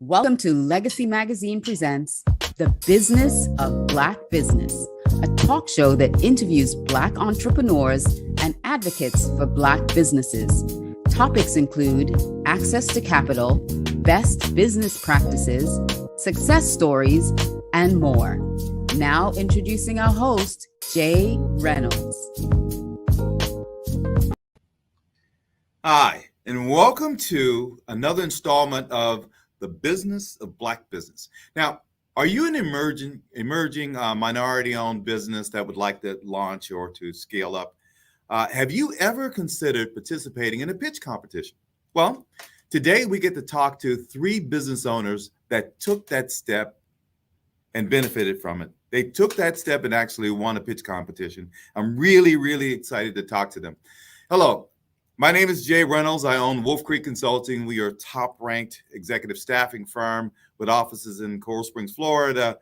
Welcome to Legacy Magazine presents The Business of Black Business, a talk show that interviews Black entrepreneurs and advocates for Black businesses. Topics include access to capital, best business practices, success stories, and more. Now introducing our host, Jay Reynolds. Hi, and welcome to another installment of The Business of Black Business. Now, are you an emerging minority-owned business that would like to launch or to scale up? Have you ever considered participating in a pitch competition? Well, today we get to talk to three business owners that took that step and benefited from it. They took that step and actually won a pitch competition. I'm really excited to talk to them. Hello. My name is Jay Reynolds. I own Wolf Creek Consulting. We are a top-ranked executive staffing firm with offices in Coral Springs, Florida,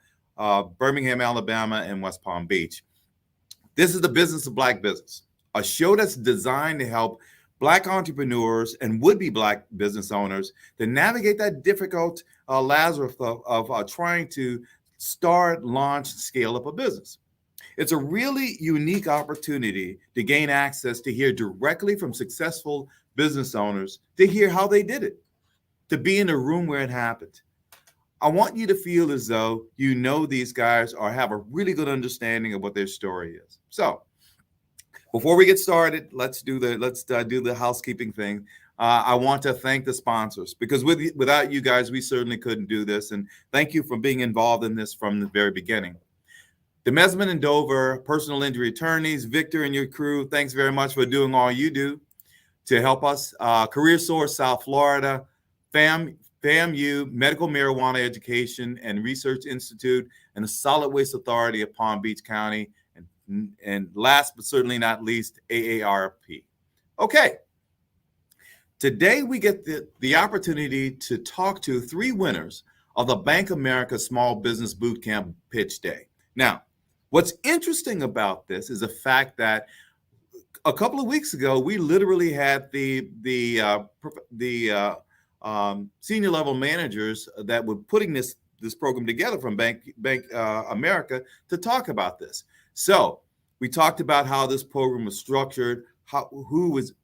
Birmingham, Alabama, and West Palm Beach. This is the Business of Black Business, a show that's designed to help Black entrepreneurs and would-be Black business owners to navigate that difficult labyrinth of trying to start, launch, scale up a business. It's a really unique opportunity to gain access to hear directly from successful business owners, to hear how they did it, to be in a room where it happened. I want you to feel as though you know these guys or have a really good understanding of what their story is. So before we get started, let's do the housekeeping thing. I want to thank the sponsors, because without you guys, we certainly couldn't do this. And thank you for being involved in this from the very beginning. The Mesman and Dover personal injury attorneys, Victor and your crew, thanks very much for doing all you do to help us. Career Source South Florida, FAMU, Medical Marijuana Education and Research Institute, and the Solid Waste Authority of Palm Beach County, and last but certainly not least, AARP. Okay, today we get the opportunity to talk to three winners of the Bank of America Small Business Bootcamp Pitch Day. Now, what's interesting about this is the fact that a couple of weeks ago, we literally had the senior level managers that were putting this program together from Bank America to talk about this. So we talked about how this program was structured, who was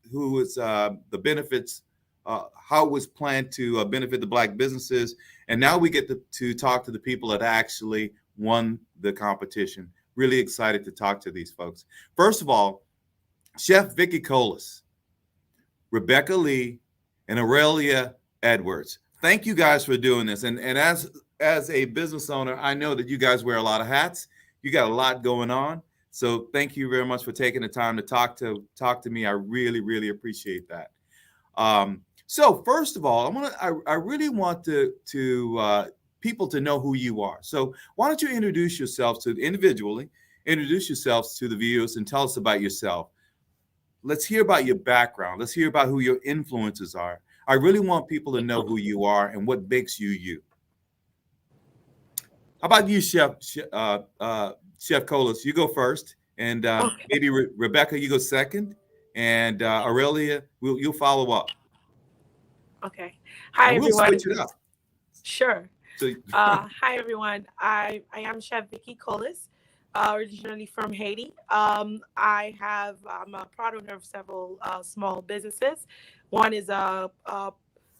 the benefits, how it was planned to benefit the Black businesses, and now we get to talk to the people that actually won the competition. Really excited to talk to these folks. First of all, Chef Vicky Collis, Rebecca Lee, and Aurelia Edwards. Thank you guys for doing this. And as a business owner, I know that you guys wear a lot of hats. You got a lot going on. So thank you very much for taking the time to talk to me. I really appreciate that. So first of all, I really want to people to know who you are. So why don't you introduce yourselves individually, introduce yourselves to the viewers and tell us about yourself. Let's hear about your background. Let's hear about who your influences are. I really want people to know who you are and what makes you you. How about you, Chef Collis? You go first, and maybe Rebecca, you go second, and Aurelia, you'll follow up. Okay. Hi, and we'll everyone. Switch it up. Sure. Hi, everyone. I am Chef Vicky Collis, originally from Haiti. I'm a proud owner of several small businesses. One is a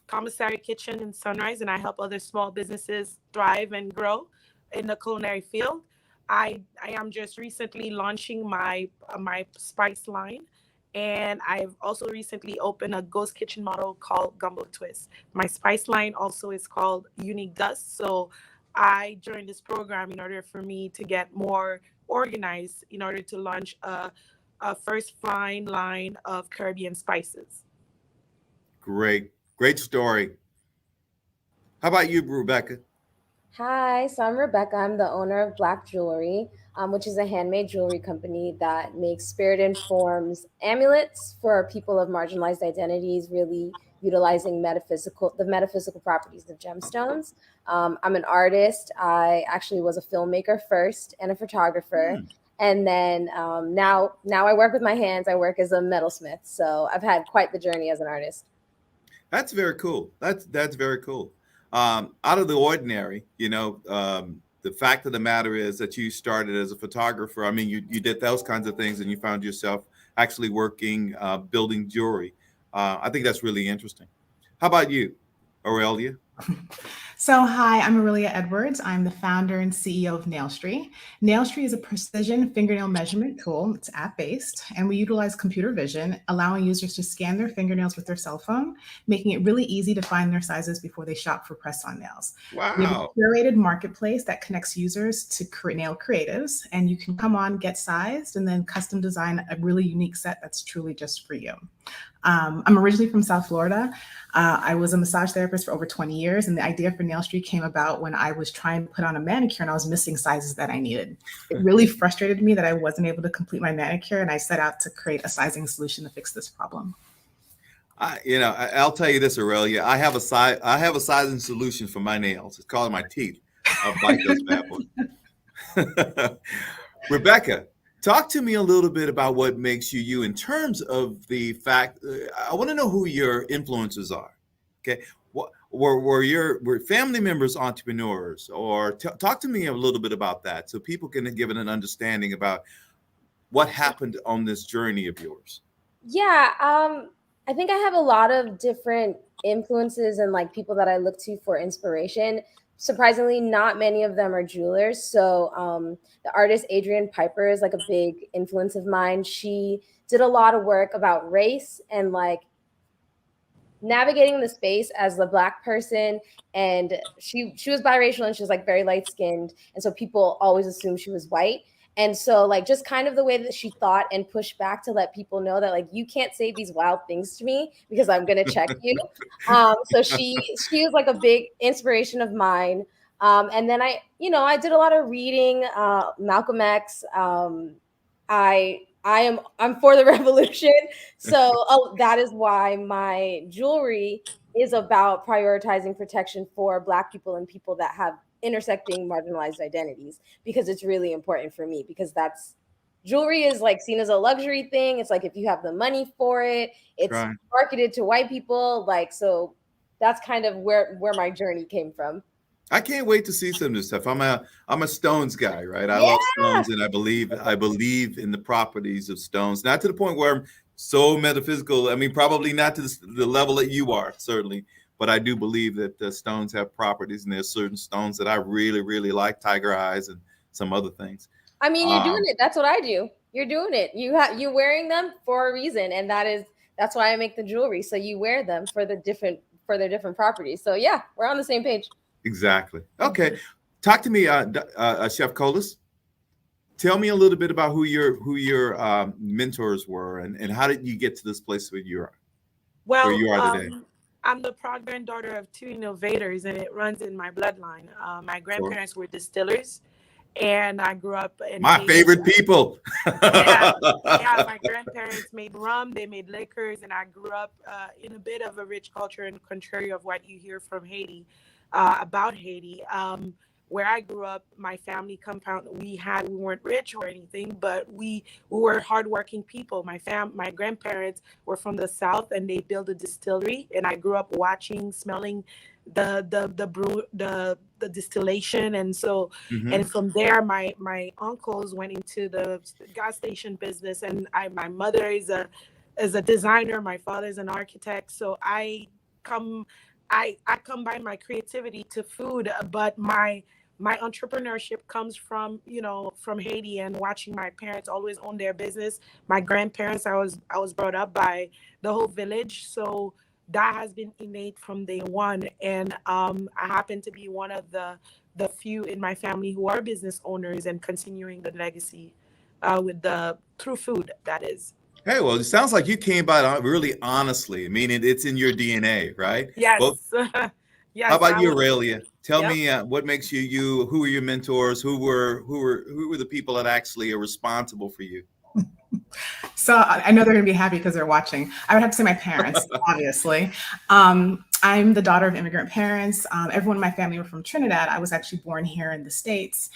commissary kitchen in Sunrise, and I help other small businesses thrive and grow in the culinary field. I am just recently launching my spice line. And I've also recently opened a ghost kitchen model called Gumbo Twist. My spice line also is called Unique Dust. So I joined this program in order for me to get more organized in order to launch a first fine line of Caribbean spices. Great story. How about you, Rebecca? Hi, so I'm Rebecca. I'm the owner of BLAVK Jewelry, which is a handmade jewelry company that makes spirit-informed amulets for people of marginalized identities, really utilizing the metaphysical properties of gemstones. I'm an artist. I actually was a filmmaker first and a photographer. And then now I work with my hands. I work as a metalsmith. So I've had quite the journey as an artist. That's very cool. That's very cool. out of the ordinary, the fact of the matter is that you started as a photographer. I mean, you did those kinds of things and you found yourself actually working, building jewelry. I think that's really interesting. How about you, Aurelia? So hi, I'm Aurelia Edwards. I'm the founder and CEO of Nailstry. Nailstry is a precision fingernail measurement tool. It's app-based, and we utilize computer vision, allowing users to scan their fingernails with their cell phone, making it really easy to find their sizes before they shop for press-on nails. Wow. We have a curated marketplace that connects users to nail creatives, and you can come on, get sized, and then custom design a really unique set that's truly just for you. I'm originally from South Florida. I was a massage therapist for over 20 years, and the idea for Nailstry came about when I was trying to put on a manicure and I was missing sizes that I needed. It really frustrated me that I wasn't able to complete my manicure, and I set out to create a sizing solution to fix this problem. I'll tell you this, Aurelia. I have a sizing solution for my nails. It's called my teeth. I'll bite those bad boys. Rebecca, talk to me a little bit about what makes you you in terms of the fact. I want to know who your influences are. Okay, were family members entrepreneurs, or talk to me a little bit about that so people can give it an understanding about what happened on this journey of yours. Yeah, I think I have a lot of different influences and like people that I look to for inspiration. Surprisingly, not many of them are jewelers. So the artist Adrienne Piper is like a big influence of mine. She did a lot of work about race and like navigating the space as the Black person. And she was biracial and she was like very light skinned. And so people always assumed she was white. And so like just kind of the way that she thought and pushed back to let people know that like you can't say these wild things to me because I'm gonna check you. So she was like a big inspiration of mine. And then I did a lot of reading, Malcolm X. I'm for the revolution. So that is why my jewelry is about prioritizing protection for Black people and people that have intersecting marginalized identities, because it's really important for me, because jewelry is like seen as a luxury thing. It's like if you have the money for it, it's right. Marketed to white people. Like, so that's kind of where my journey came from. I can't wait to see some of this stuff. I'm a stones guy, right? I love stones, and I believe in the properties of stones. Not to the point where I'm so metaphysical. I mean, probably not to the level that you are, certainly. But I do believe that the stones have properties, and there's certain stones that I really, really like, tiger eyes and some other things. I mean, you're doing it. That's what I do. You're doing it. You're wearing them for a reason, and that's why I make the jewelry. So you wear them for their different properties. So yeah, we're on the same page. Exactly. Okay, talk to me, Chef Collis. Tell me a little bit about who your mentors were, and how did you get to this place where you are today. I'm the proud granddaughter of two innovators, and it runs in my bloodline. My grandparents were distillers, and I grew up in my favorite people. Yeah, my grandparents made rum, they made liquors, and I grew up in a bit of a rich culture, and contrary of what you hear from Haiti, about Haiti. Where I grew up, my family compound, we weren't rich or anything, but we were hardworking people. My grandparents were from the South, and they built a distillery. And I grew up watching, smelling the distillation, and so and from there, my uncles went into the gas station business, and my mother is a designer, my father's an architect, so I combine my creativity to food, but my entrepreneurship comes from Haiti, and watching my parents always own their business. My grandparents, I was brought up by the whole village, so that has been innate from day one. And I happen to be one of the few in my family who are business owners and continuing the legacy through food, that is. Hey, well, it sounds like you came by it really honestly. I mean, it's in your DNA, right? Yes. Yes. How about you, Aurelia? Tell me what makes you you. Who were your mentors? Who were the people that actually are responsible for you? So I know they're going to be happy because they're watching. I would have to say my parents, obviously. I'm the daughter of immigrant parents. Everyone in my family were from Trinidad. I was actually born here in the States.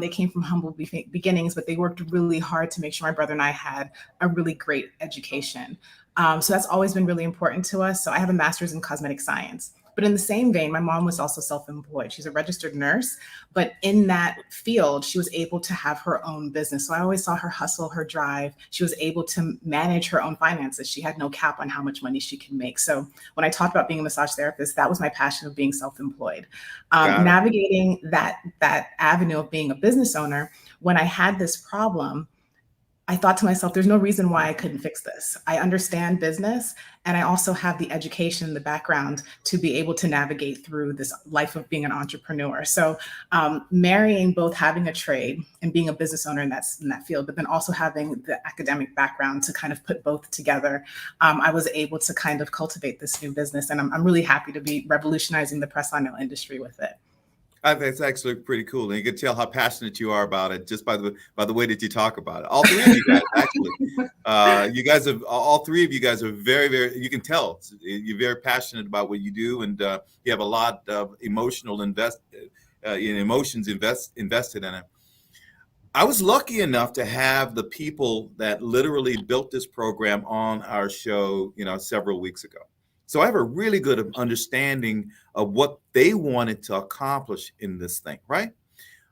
They came from humble beginnings, but they worked really hard to make sure my brother and I had a really great education. So that's always been really important to us. So I have a master's in cosmetic science. But in the same vein, my mom was also self-employed. She's a registered nurse, but in that field, she was able to have her own business. So I always saw her hustle, her drive. She was able to manage her own finances. She had no cap on how much money she can make. So when I talked about being a massage therapist, that was my passion of being self-employed. Navigating that avenue of being a business owner, when I had this problem, I thought to myself, there's no reason why I couldn't fix this. I understand business, and I also have the education, the background to be able to navigate through this life of being an entrepreneur. So marrying both having a trade and being a business owner in that field, but then also having the academic background to kind of put both together, I was able to kind of cultivate this new business. And I'm really happy to be revolutionizing the press-on nail industry with it. I think it's actually pretty cool, and you can tell how passionate you are about it just by the way that you talk about it. All three of you guys, actually, all three of you guys are very, very. You can tell you're very passionate about what you do, and you have a lot of emotions invested in it. I was lucky enough to have the people that literally built this program on our show, several weeks ago. So I have a really good understanding of what they wanted to accomplish in this thing, right?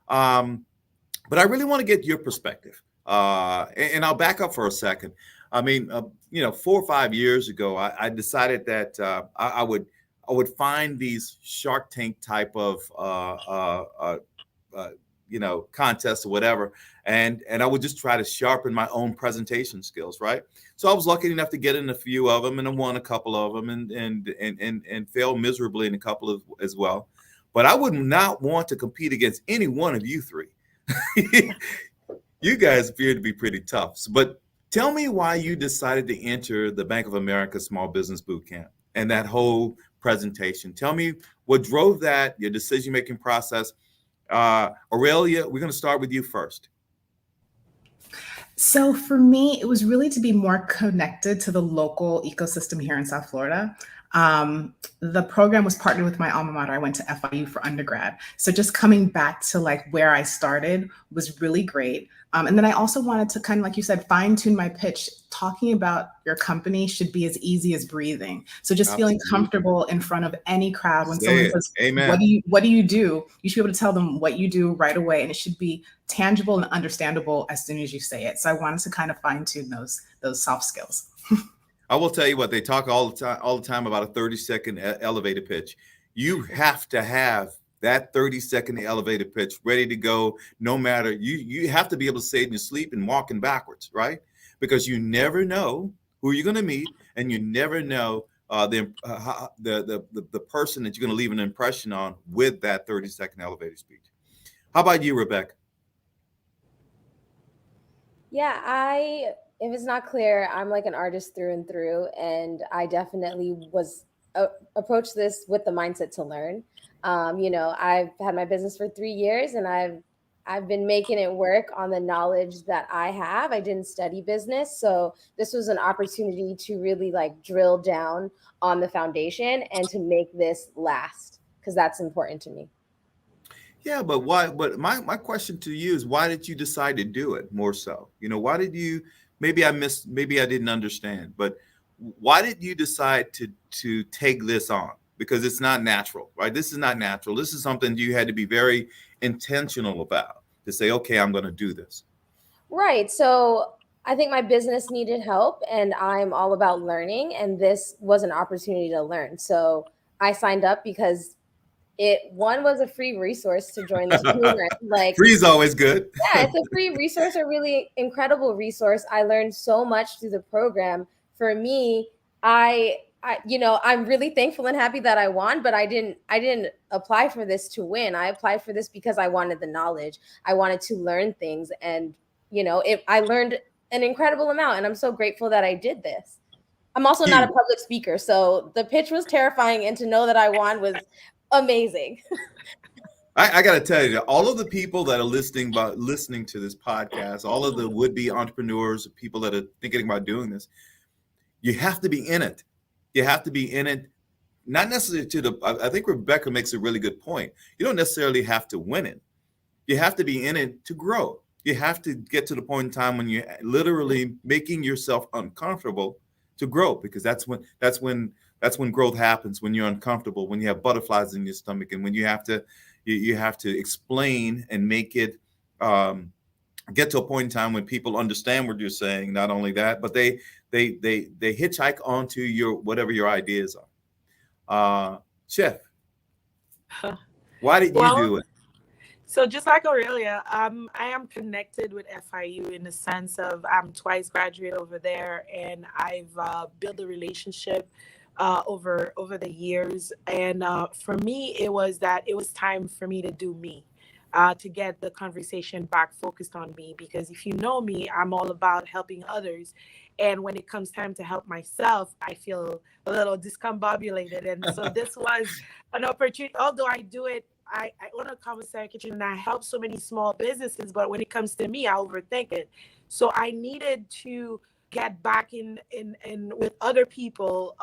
But I really want to get your perspective. And I'll back up for a second. I mean, 4 or 5 years ago, I decided that I would find these Shark Tank type of contests or whatever, and I would just try to sharpen my own presentation skills, right? So I was lucky enough to get in a few of them, and I won a couple of them, and failed miserably in a couple of as well. But I would not want to compete against any one of you three. You guys appear to be pretty tough. But tell me why you decided to enter the Bank of America Small Business Bootcamp and that whole presentation. Tell me what drove that, your decision-making process. Aurelia, we're going to start with you first. So for me, it was really to be more connected to the local ecosystem here in South Florida. The program was partnered with my alma mater. I went to FIU for undergrad. So just coming back to where I started was really great. And then I also wanted to kind of, like you said, fine tune my pitch. Talking about your company should be as easy as breathing. So just feeling comfortable in front of any crowd when someone says, Amen. What do you do? You should be able to tell them what you do right away. And it should be tangible and understandable as soon as you say it. So I wanted to kind of fine tune those soft skills. I will tell you what, they talk all the time about a 30-second elevator pitch. You have to have that 30-second elevator pitch ready to go. No matter, you have to be able to say it in your sleep and walking backwards, right? Because you never know who you're going to meet, and you never know the person that you're going to leave an impression on with that 30-second elevator speech. How about you, Rebecca? Yeah, if it's not clear, I'm like an artist through and through, and I definitely was approached this with the mindset to learn. I've had my business for 3 years, and I've been making it work on the knowledge that I have. I didn't study business, so this was an opportunity to really drill down on the foundation and to make this last, because that's important to me. Yeah, but why? But my question to you is, why did you decide to do it more so? Why did you? Maybe I didn't understand, but why did you decide to take this on? Because it's not natural, right? This is not natural. This is something you had to be very intentional about, to say, okay, I'm going to do this. Right. So I think my business needed help, and I'm all about learning, and this was an opportunity to learn. So I signed up because one was a free resource to join this program. Free is always good. Yeah, it's a free resource, a really incredible resource. I learned so much through the program. For me, I'm really thankful and happy that I won, but I didn't apply for this to win. I applied for this because I wanted the knowledge. I wanted to learn things, and I learned an incredible amount, and I'm so grateful that I did this. I'm also not a public speaker, so the pitch was terrifying, and to know that I won was amazing. I got to tell you, all of the people that are listening to this podcast, all of the would-be entrepreneurs, people that are thinking about doing this, you have to be in it. You have to be in it, not necessarily I think Rebecca makes a really good point. You don't necessarily have to win it. You have to be in it to grow. You have to get to the point in time when you're literally making yourself uncomfortable to grow, because that's when That's when growth happens, when you're uncomfortable, when you have butterflies in your stomach, and when you have to explain and make it get to a point in time when people understand what you're saying. Not only that, but they hitchhike onto your whatever your ideas are. Chef, why did you do it? So just like Aurelia, I am connected with FIU in the sense of I'm twice graduate over there, and I've built a relationship over the years. And for me, it was time for me to do me, to get the conversation back focused on me. Because if you know me, I'm all about helping others. And when it comes time to help myself, I feel a little discombobulated. And so this was an opportunity, although I do it, I own a commissary kitchen and I help so many small businesses, but when it comes to me, I overthink it. So I needed to get back in with other people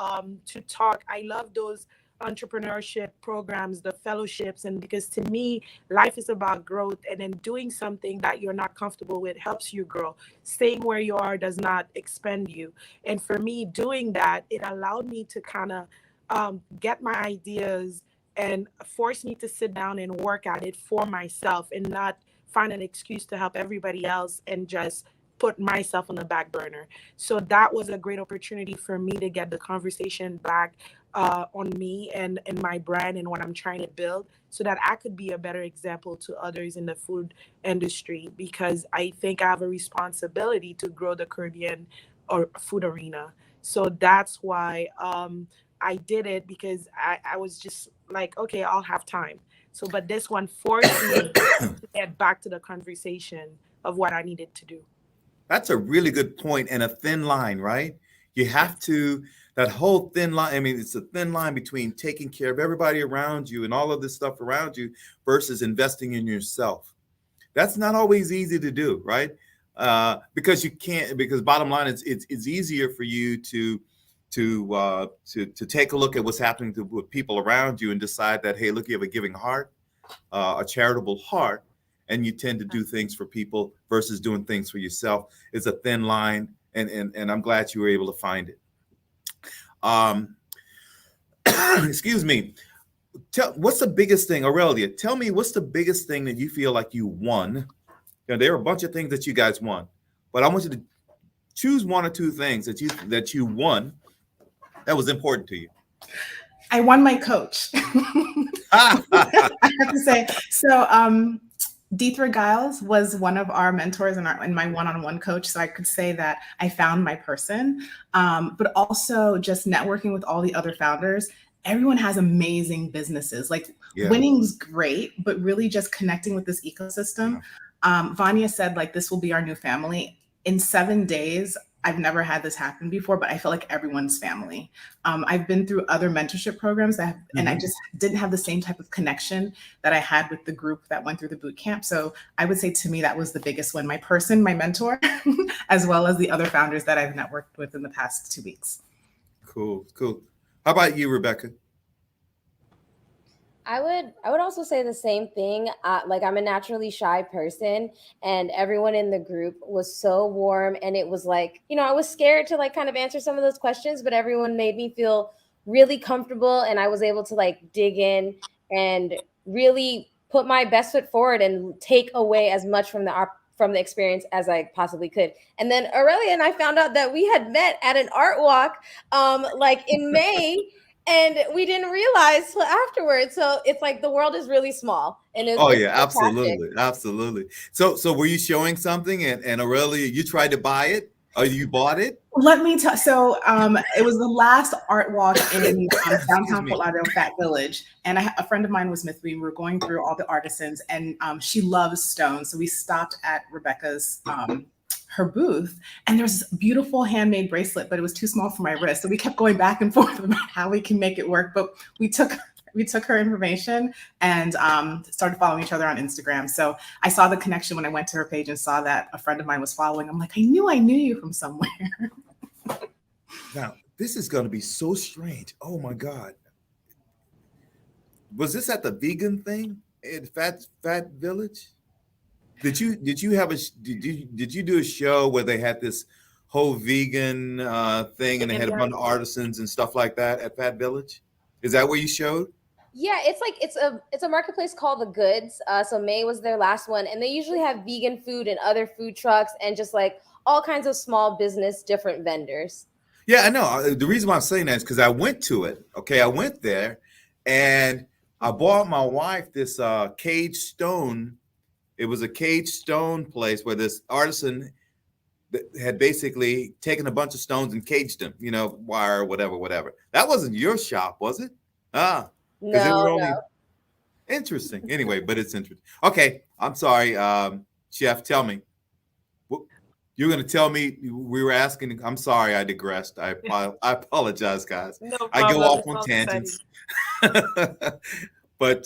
to talk. I love those entrepreneurship programs, the fellowships, and because to me, life is about growth, and then doing something that you're not comfortable with helps you grow. Staying where you are does not expend you. And for me, doing that, it allowed me to kind of get my ideas and force me to sit down and work at it for myself and not find an excuse to help everybody else and just put myself on the back burner. So that was a great opportunity for me to get the conversation back on me and my brand and what I'm trying to build, so that I could be a better example to others in the food industry, because I think I have a responsibility to grow the Caribbean or food arena. So that's why I did it, because I was just like, okay, I'll have time. So, but this one forced me to get back to the conversation of what I needed to do. That's a really good point, and a thin line, right? You have to, that whole thin line. I mean, it's a thin line between taking care of everybody around you and all of this stuff around you versus investing in yourself. That's not always easy to do, right? Because you can't, because bottom line is it's easier for you to take a look at what's happening with people around you and decide that, hey, look, you have a giving heart, a charitable heart, and you tend to do things for people versus doing things for yourself. It's a thin line, and I'm glad you were able to find it. Excuse me. What's the biggest thing, Aurelia? Tell me, what's the biggest thing that you feel like you won? There are a bunch of things that you guys won, but I want you to choose one or two things that you won that was important to you. I won my coach. I have to say. So Deethra Giles was one of our mentors and my one-on-one coach. So I could say that I found my person, but also just networking with all the other founders. Everyone has amazing businesses. Like winning's great, but really just connecting with this ecosystem. Vanya said, like, this will be our new family. In 7 days, I've never had this happen before, but I feel like everyone's family. I've been through other mentorship programs and I just didn't have the same type of connection that I had with the group that went through the boot camp. So I would say to me, that was the biggest one, my person, my mentor, as well as the other founders that I've networked with in the past 2 weeks. Cool. How about you, Rebecca? I would also say the same thing. Like, I'm a naturally shy person, and everyone in the group was so warm, and it was like, I was scared to like kind of answer some of those questions, but everyone made me feel really comfortable, and I was able to like dig in and really put my best foot forward and take away as much from the experience as I possibly could. And then Aurelia and I found out that we had met at an art walk like in May. And we didn't realize till afterwards. So it's like the world is really small. And it's absolutely. So were you showing something, and Aurelia, you tried to buy it, or you bought it? Let me tell. So it was the last art walk in downtown Fort Lauderdale Fat Village, and a friend of mine was with me. We were going through all the artisans, and she loves stone. So we stopped at Rebecca's her booth, and there was this beautiful handmade bracelet, but it was too small for my wrist. So we kept going back and forth about how we can make it work. But we took her information and started following each other on Instagram. So I saw the connection when I went to her page and saw that a friend of mine was following. I'm like, I knew you from somewhere. Now, this is going to be so strange. Oh my God. Was this at the vegan thing at Fat Village? Did you do a show where they had this whole vegan thing, and they had a bunch of artisans and stuff like that at Fat Village. Is that where you showed? Yeah, it's a marketplace called The Goods. So May was their last one, and they usually have vegan food and other food trucks and just like all kinds of small business, different vendors. Yeah, I know. The reason why I'm saying that is because I went to it. Okay, I went there, and I bought my wife this caged stone. It was a caged stone place where this artisan had basically taken a bunch of stones and caged them, wire, whatever. That wasn't your shop, was it? Because they were only interesting. Anyway, but it's interesting. Okay, I'm sorry, Chef, tell me. You're going to tell me we were asking. I'm sorry, I digressed. I apologize, guys. No problem. I go off on tangents. But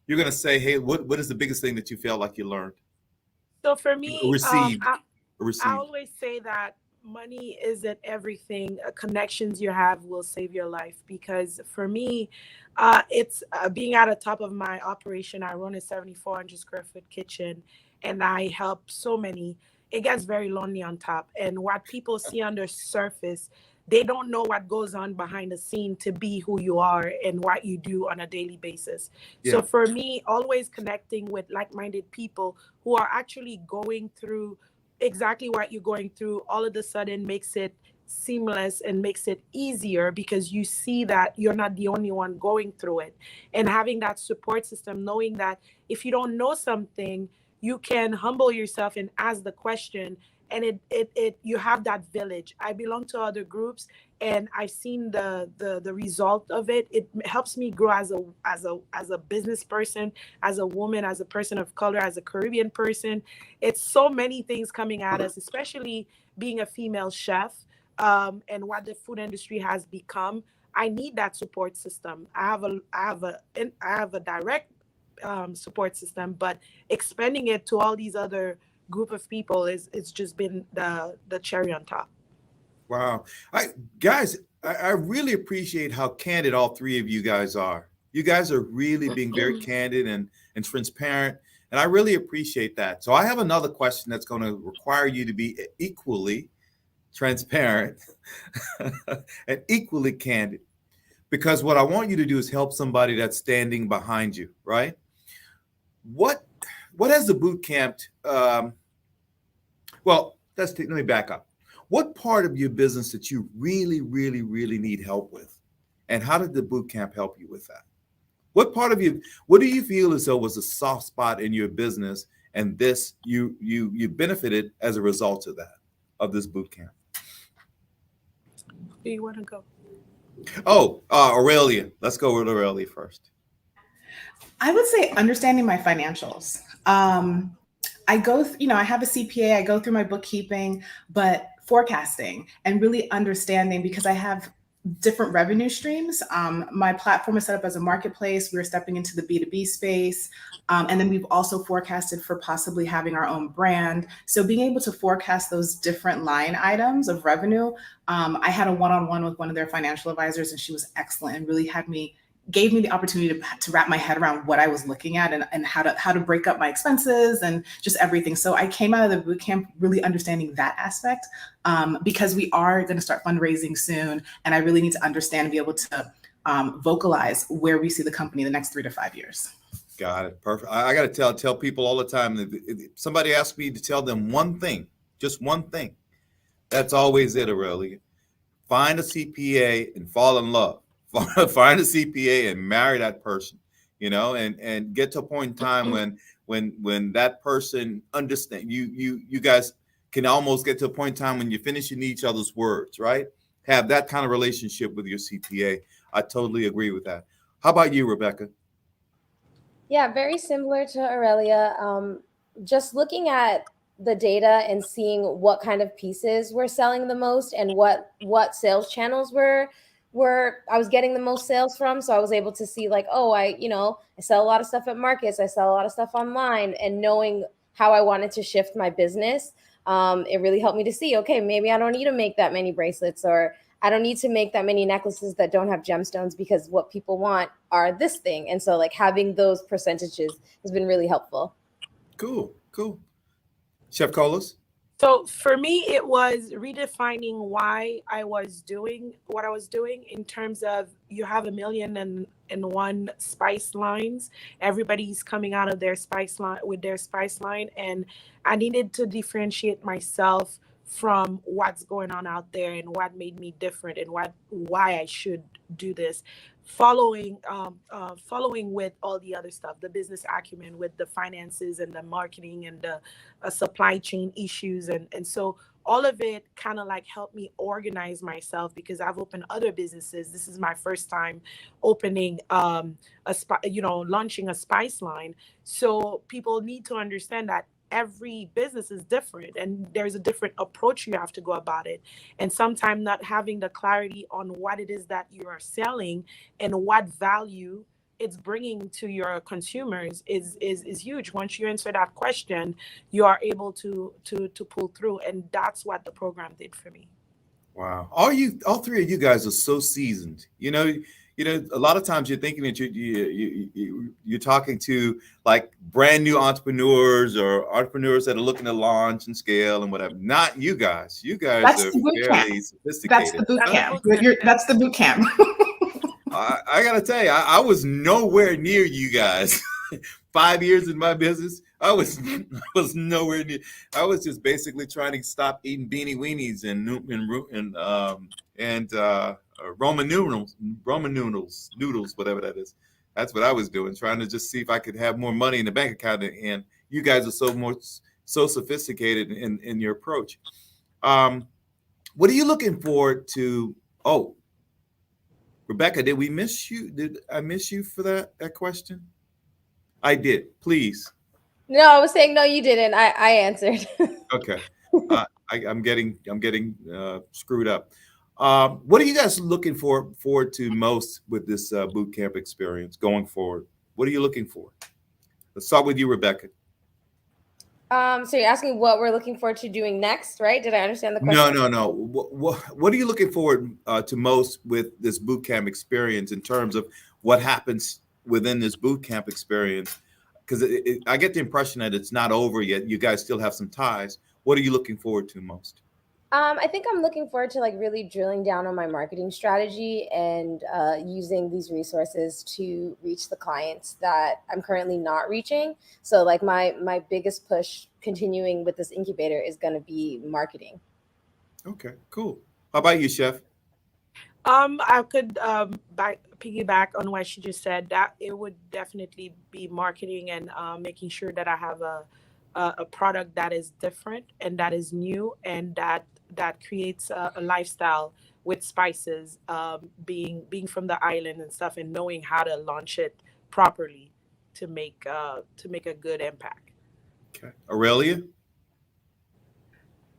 you're going to say, hey, what is the biggest thing that you felt like you learned? So for me, received. I always say that money isn't everything. Connections you have will save your life. Because for me, it's being at the top of my operation. I run a 7,400 square foot kitchen, and I help so many. It gets very lonely on top. And what people see on the surface, they don't know what goes on behind the scene to be who you are and what you do on a daily basis. Yeah. So for me, always connecting with like-minded people who are actually going through exactly what you're going through, all of a sudden makes it seamless and makes it easier because you see that you're not the only one going through it. And having that support system, knowing that if you don't know something, you can humble yourself and ask the question, and it you have that village. I belong to other groups, and I've seen the result of it. It helps me grow as a business person, as a woman, as a person of color, as a Caribbean person. It's so many things coming at us, especially being a female chef, and what the food industry has become. I need that support system. I have a direct support system, but expanding it to all these other group of people it's just been the cherry on top. Wow. Guys, I really appreciate how candid all three of you guys are. You guys are really being very candid and transparent, and I really appreciate that. So I have another question that's going to require you to be equally transparent and equally candid, because what I want you to do is help somebody that's standing behind you, right? What has the boot camp? Well, let me back up. What part of your business that you really, really, really need help with, and how did the boot camp help you with that? What part of you? What do you feel as though was a soft spot in your business, and this you benefited as a result of this boot camp? Do you want to go? Oh, Aurelia. Let's go with Aurelia first. I would say understanding my financials. I have a CPA, I go through my bookkeeping, but forecasting and really understanding, because I have different revenue streams. My platform is set up as a marketplace. We're stepping into the B2B space. And then we've also forecasted for possibly having our own brand. So being able to forecast those different line items of revenue, I had a one-on-one with one of their financial advisors, and she was excellent and really gave me the opportunity to wrap my head around what I was looking at and how to break up my expenses and just everything. So I came out of the boot camp really understanding that aspect, because we are going to start fundraising soon. And I really need to understand and be able to vocalize where we see the company in the next 3 to 5 years. Got it. Perfect. I got to tell people all the time that if somebody asks me to tell them one thing, just one thing, that's always it, Aurelia. Find a CPA and fall in love. Find a CPA and marry that person, and get to a point in time when that person understand you guys can almost get to a point in time when you finish in each other's words, right? Have that kind of relationship with your CPA. I totally agree with that. How about you, Rebecca? Yeah, very similar to Aurelia. Just looking at the data and seeing what kind of pieces were selling the most and what sales channels I was getting the most sales from. So I was able to see I sell a lot of stuff at markets. I sell a lot of stuff online, and knowing how I wanted to shift my business, it really helped me to see, okay, maybe I don't need to make that many bracelets, or I don't need to make that many necklaces that don't have gemstones, because what people want are this thing. And so having those percentages has been really helpful. Cool. Chef Collis? So for me, it was redefining why I was doing what I was doing in terms of you have a million and one spice lines. Everybody's coming out of their spice line with their spice line. And I needed to differentiate myself from what's going on out there and what made me different and why I should do this. Following with all the other stuff, the business acumen with the finances and the marketing and the supply chain issues, and so all of it kind of like helped me organize myself because I've opened other businesses. This is my first time opening launching a spice line. So people need to understand that every business is different and there's a different approach you have to go about it. And sometimes not having the clarity on what it is that you are selling and what value it's bringing to your consumers is huge. Once you answer that question, you are able to pull through, and that's what the program did for me. Wow. All three of you guys are so seasoned. A lot of times you're thinking that you're talking to like brand new entrepreneurs or entrepreneurs that are looking to launch and scale and whatever. Not you guys. You guys That's are the boot fairly camp. sophisticated. That's the boot camp. That's the boot camp. I gotta tell you, I was nowhere near you guys. 5 years in my business, I was nowhere near. I was just basically trying to stop eating beanie weenies and Roman noodles, whatever that is. That's what I was doing, trying to just see if I could have more money in the bank account. And you guys are so sophisticated in your approach. What are you looking forward to? Oh, Rebecca, did we miss you? Did I miss you for that question? I did. Please. No, I was saying no, you didn't. I answered. Okay. I'm getting screwed up. What are you guys looking forward to most with this boot camp experience going forward? What are you looking for? Let's start with you, Rebecca. So you're asking what we're looking forward to doing next, right? Did I understand the question? No. What are you looking forward to most with this boot camp experience in terms of what happens within this boot camp experience? Because I get the impression that it's not over yet. You guys still have some ties. What are you looking forward to most? I think I'm looking forward to like really drilling down on my marketing strategy and using these resources to reach the clients that I'm currently not reaching. So like my biggest push continuing with this incubator is going to be marketing. Okay, cool. How about you, Chef? I could piggyback on what she just said. That it would definitely be marketing and making sure that I have a product that is different and that is new and that creates a lifestyle with spices, being from the island and stuff, and knowing how to launch it properly to make a good impact. Okay, Aurelia.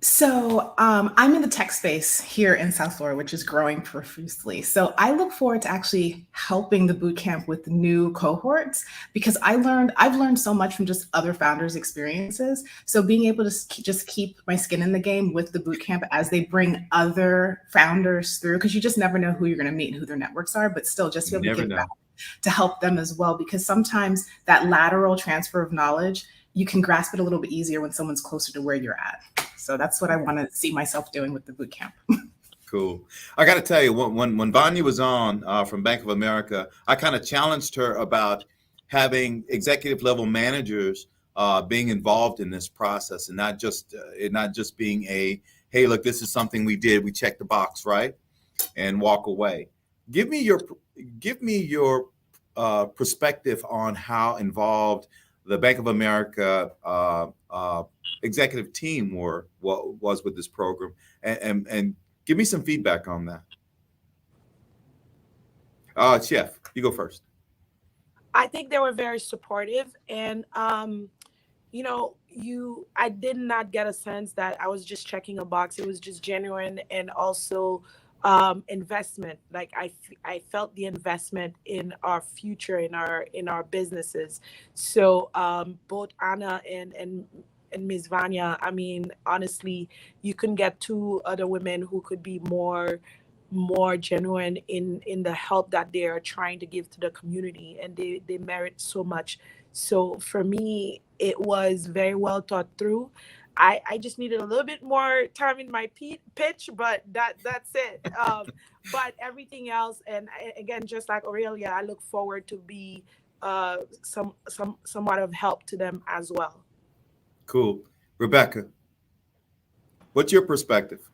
So I'm in the tech space here in South Florida, which is growing profusely. So I look forward to actually helping the bootcamp with new cohorts because I've learned so much from just other founders' experiences. So being able to just keep my skin in the game with the bootcamp as they bring other founders through, because you just never know who you're going to meet and who their networks are, but still just be able to give back to help them as well. Because sometimes that lateral transfer of knowledge, you can grasp it a little bit easier when someone's closer to where you're at. So that's what I want to see myself doing with the bootcamp. Cool. I got to tell you, when Vanya was on from Bank of America, I kind of challenged her about having executive level managers being involved in this process and not just being a, hey, look, this is something we did, we checked the box, right, and walk away. Give me your perspective on how involved the Bank of America executive team was with this program, and give me some feedback on that. Chef, you go first. I think they were very supportive, and I did not get a sense that I was just checking a box. It was just genuine, and also investment. Like I felt the investment in our future, in our businesses. So both Anna and Ms. Vanya, I mean, honestly, you couldn't get two other women who could be more genuine in the help that they are trying to give to the community, and they merit so much. So for me, it was very well thought through. I just needed a little bit more time in my pitch, but that's it. But everything else, and again, just like Aurelia, I look forward to be somewhat of help to them as well. Cool. Rebecca, what's your perspective?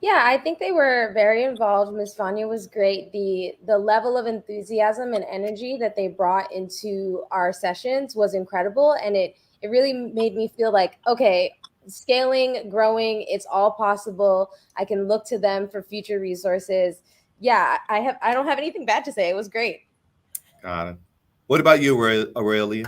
Yeah, I think they were very involved. Miss Vanya was great. The level of enthusiasm and energy that they brought into our sessions was incredible, and it really made me feel like, okay, scaling, growing, it's all possible. I can look to them for future resources. Yeah, I don't have anything bad to say. It was great. Got it. What about you, Aurelia?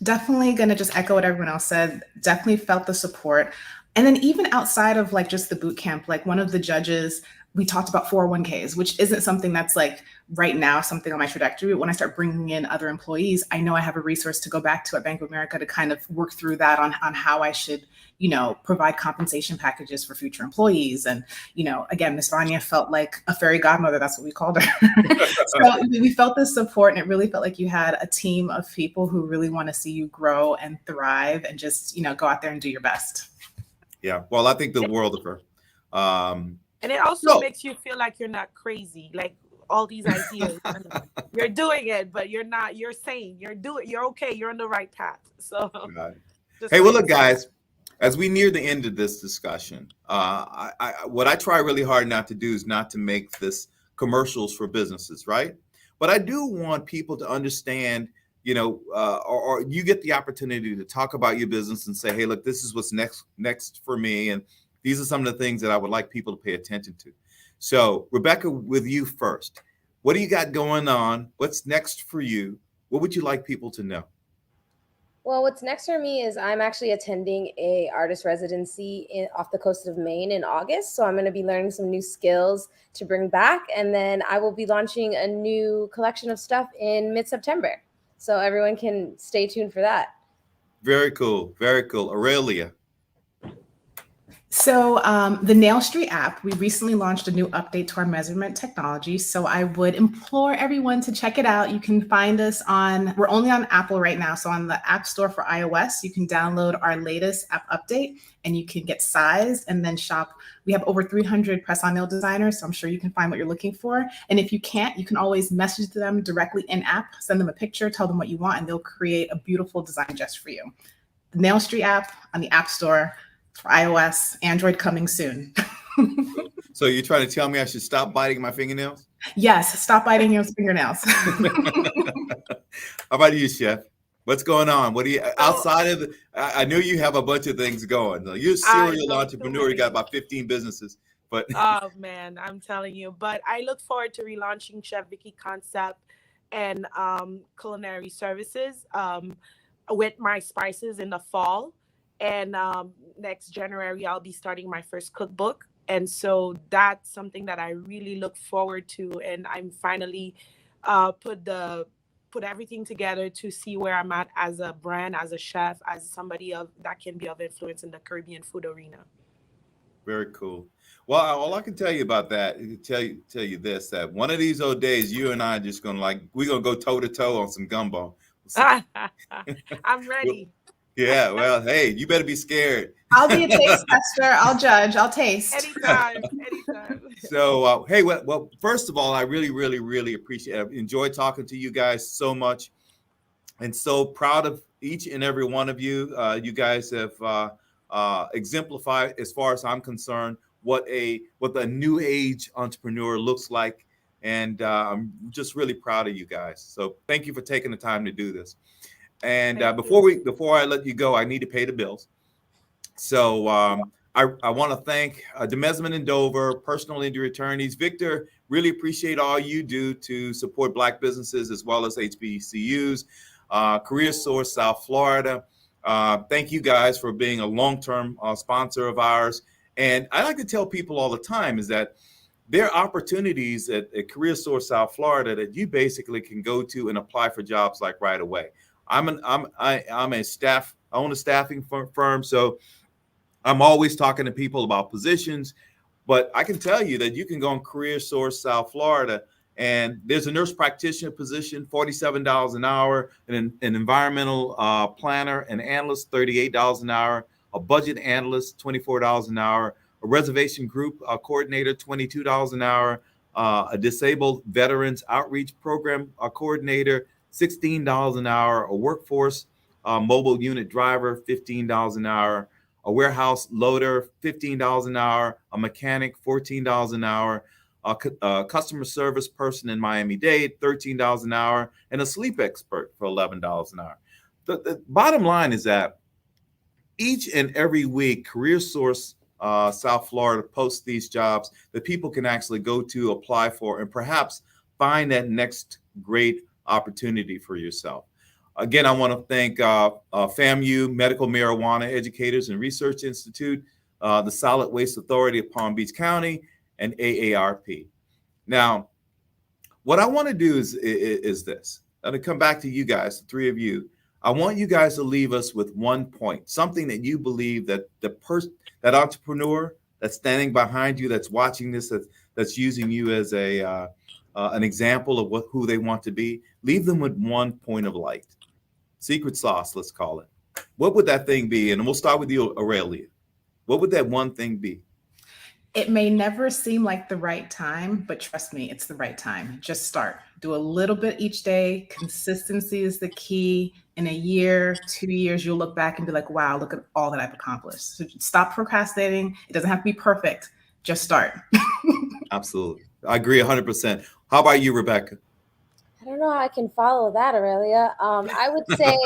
Definitely going to just echo what everyone else said. Definitely felt the support. And then even outside of like just the boot camp, like one of the judges, we talked about 401ks, which isn't something that's like right now something on my trajectory. When I start bringing in other employees, I know I have a resource to go back to at Bank of America to kind of work through that on how I should, provide compensation packages for future employees. And, again, Miss Vanya felt like a fairy godmother. That's what we called her. So we felt this support, and it really felt like you had a team of people who really want to see you grow and thrive and just, go out there and do your best. Yeah, well, I think the world of her. And it also makes you feel like you're not crazy, like all these ideas. You're doing it, but you're not. You're sane. You're okay. You're on the right path. So, hey, well, look, guys, as we near the end of this discussion, what I try really hard not to do is not to make this commercials for businesses, right? But I do want people to understand, or you get the opportunity to talk about your business and say, hey, look, this is what's next for me. And these are some of the things that I would like people to pay attention to. So, Rebecca, with you first, what do you got going on? What's next for you? What would you like people to know? Well, what's next for me is I'm actually attending a artist residency off the coast of Maine in August. So I'm going to be learning some new skills to bring back. And then I will be launching a new collection of stuff in mid-September. So everyone can stay tuned for that. Very cool. Very cool. Aurelia. So the Nailstry app, we recently launched a new update to our measurement technology. So I would implore everyone to check it out. You can find us we're only on Apple right now. So on the App Store for iOS, you can download our latest app update and you can get sized and then shop. We have over 300 press-on nail designers, so I'm sure you can find what you're looking for. And if you can't, you can always message them directly in app, send them a picture, tell them what you want, and they'll create a beautiful design just for you. The Nailstry app on the App Store for iOS, Android coming soon. So you're trying to tell me I should stop biting my fingernails? Yes, stop biting your fingernails. How about you, Chef? What's going on? What do you outside of the? I know you have a bunch of things going. You're a serial entrepreneur. You got about 15 businesses, but oh man, I'm telling you. But I look forward to relaunching Chef Vicky concept and culinary services with my spices in the fall. And next January, I'll be starting my first cookbook. And so that's something that I really look forward to. And I'm finally put everything together to see where I'm at as a brand, as a chef, as somebody that can be of influence in the Caribbean food arena. Very cool. Well, all I can tell you about that is tell you this, that one of these old days, you and I are just we're going to go toe to toe on some gumbo. I'm ready. Yeah, well, hey, you better be scared. I'll be a taste tester. I'll judge. I'll taste. Anytime. So, hey, well, first of all, I really, really, really appreciate it. I've enjoyed talking to you guys so much and so proud of each and every one of you. You guys have exemplified, as far as I'm concerned, what the new age entrepreneur looks like. And I'm just really proud of you guys. So thank you for taking the time to do this. And before I let you go, I need to pay the bills. So I want to thank DeMesman and Dover, personal injury attorneys. Victor, really appreciate all you do to support Black businesses as well as HBCUs. Career Source South Florida. Thank you guys for being a long-term sponsor of ours. And I like to tell people all the time is that there are opportunities at Career Source South Florida that you basically can go to and apply for jobs like right away. I own a staffing firm, so I'm always talking to people about positions. But I can tell you that you can go on Career Source South Florida, and there's a nurse practitioner position, $47 an hour, and an environmental planner and analyst, $38 an hour. a budget analyst, $24 an hour, a reservation group coordinator, $22 an hour, a disabled veterans outreach program coordinator, $16 an hour, a workforce mobile unit driver, $15 an hour, a warehouse loader, $15 an hour, a mechanic, $14 an hour, a customer service person in Miami-Dade, $13 an hour, and a sleep expert for $11 an hour. The bottom line is that each and every week, CareerSource South Florida posts these jobs that people can actually go to, apply for, and perhaps find that next great opportunity for yourself. Again, I want to thank FAMU, Medical Marijuana Educators and Research Institute, the Solid Waste Authority of Palm Beach County, and AARP. Now, what I want to do is this. I'm going to come back to you guys, the three of you. I want you guys to leave us with one point, something that you believe that that entrepreneur that's standing behind you, that's watching this, that's using you as an example of who they want to be. Leave them with one point of light. Secret sauce, let's call it. What would that thing be? And we'll start with you, Aurelia. What would that one thing be? It may never seem like the right time, but trust me, it's the right time. Just start. Do a little bit each day. Consistency is the key. In a year, 2 years, you'll look back and be like, wow, look at all that I've accomplished. So stop procrastinating. It doesn't have to be perfect. Just start. Absolutely. I agree 100%. How about you, Rebecca? I don't know how I can follow that, Aurelia. I would say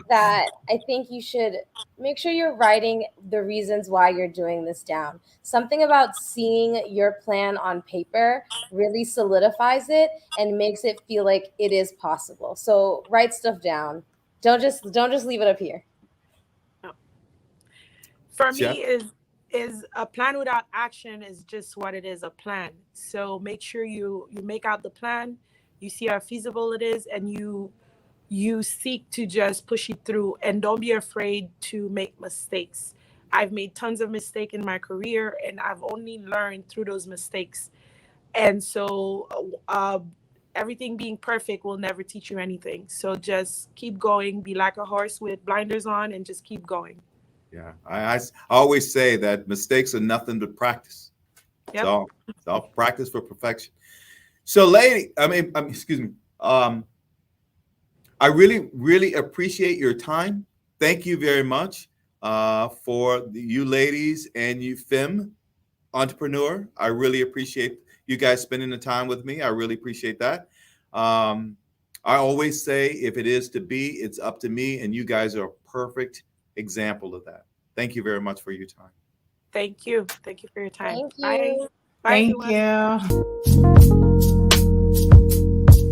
that I think you should make sure you're writing the reasons why you're doing this down. Something about seeing your plan on paper really solidifies it and makes it feel like it is possible. So write stuff down. Don't just leave it up here. For me, is a plan without action is just what it is, a plan. So make sure you make out the plan. You see how feasible it is, and you seek to just push it through, and don't be afraid to make mistakes. I've made tons of mistakes in my career, and I've only learned through those mistakes. And so everything being perfect will never teach you anything. So just keep going, be like a horse with blinders on, and just keep going. Yeah, I always say that mistakes are nothing but practice. Yep. So it's all practice for perfection. So, excuse me. I really, really appreciate your time. Thank you very much for you ladies and you femme entrepreneur. I really appreciate you guys spending the time with me. I really appreciate that. I always say, if it is to be, it's up to me, and you guys are a perfect example of that. Thank you very much for your time. Thank you. Thank you for your time. Thank you. Bye. Bye, Thank everyone. you.